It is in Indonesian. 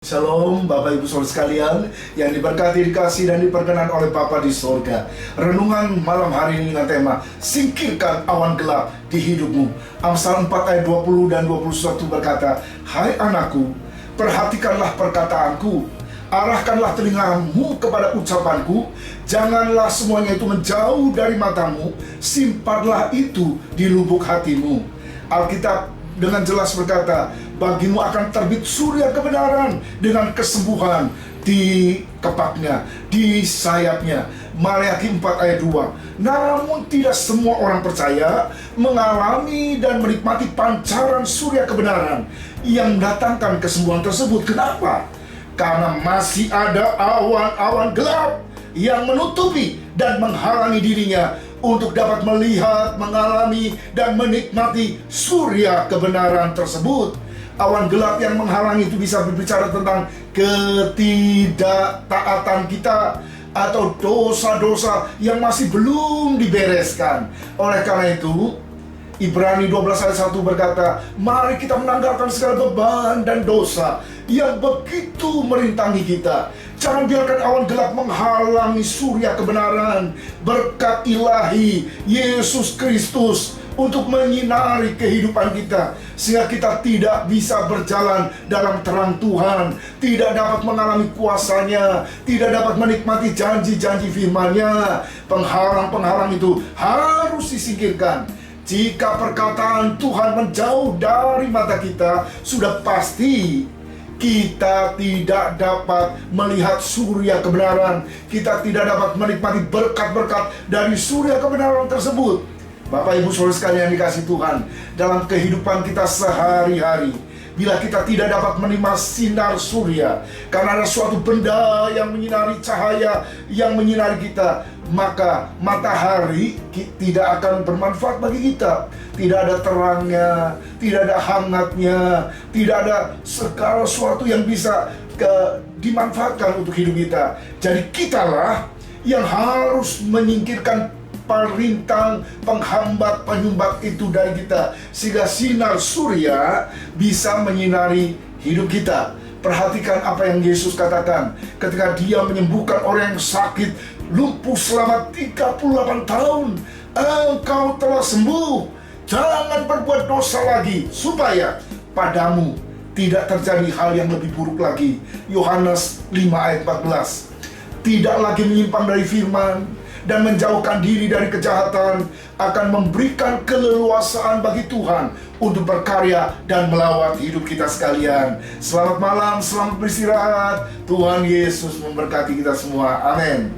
Shalom Bapak Ibu Saudara sekalian yang diberkati, dikasih dan diperkenan oleh Bapa di sorga. Renungan malam hari ini dengan tema singkirkan awan gelap di hidupmu. Amsal 4 ayat 20 dan 21 berkata, hai anakku, perhatikanlah perkataanku, arahkanlah telingamu kepada ucapanku, janganlah semuanya itu menjauh dari matamu, simpanlah itu di lubuk hatimu. Alkitab dengan jelas berkata, bagimu akan terbit surya kebenaran dengan kesembuhan di kepaknya, di sayapnya. Maleakhi 4 ayat 2. Namun tidak semua orang percaya mengalami dan menikmati pancaran surya kebenaran yang mendatangkan kesembuhan tersebut. Kenapa? Karena masih ada awan-awan gelap yang menutupi dan menghalangi dirinya untuk dapat melihat, mengalami, dan menikmati surya kebenaran tersebut. Awan gelap yang menghalangi itu bisa berbicara tentang ketidaktaatan kita atau dosa-dosa yang masih belum dibereskan. Oleh karena itu, Ibrani 12 ayat 1 berkata, mari kita menanggalkan segala beban dan dosa yang begitu merintangi kita. Jangan biarkan awan gelap menghalangi surya kebenaran, berkat ilahi Yesus Kristus untuk menyinari kehidupan kita, sehingga kita tidak bisa berjalan dalam terang Tuhan, tidak dapat mengalami kuasanya, tidak dapat menikmati janji-janji firman-Nya. Penghalang-penghalang itu harus disingkirkan. Jika perkataan Tuhan menjauh dari mata kita, sudah pasti kita tidak dapat melihat surya kebenaran. Kita tidak dapat menikmati berkat-berkat dari surya kebenaran tersebut. Bapak Ibu Saudara sekalian yang dikasih Tuhan, dalam kehidupan kita sehari-hari, bila kita tidak dapat menerima sinar surya, karena ada suatu benda yang menyinari, cahaya yang menyinari kita, maka matahari tidak akan bermanfaat bagi kita. Tidak ada terangnya, tidak ada hangatnya, tidak ada segala sesuatu yang bisa dimanfaatkan untuk hidup kita. Jadi kitalah yang harus menyingkirkan perintang, penghambat, penyumbat itu dari kita, sehingga sinar surya bisa menyinari hidup kita. Perhatikan apa yang Yesus katakan ketika Dia menyembuhkan orang yang sakit lumpuh selama 38 tahun. Engkau telah sembuh, jangan berbuat dosa lagi, supaya padamu tidak terjadi hal yang lebih buruk lagi. Yohanes 5 ayat 14. Tidak lagi menyimpang dari firman dan menjauhkan diri dari kejahatan akan memberikan keleluasaan bagi Tuhan untuk berkarya dan melawat hidup kita sekalian. Selamat malam, selamat beristirahat. Tuhan Yesus memberkati kita semua. Amin.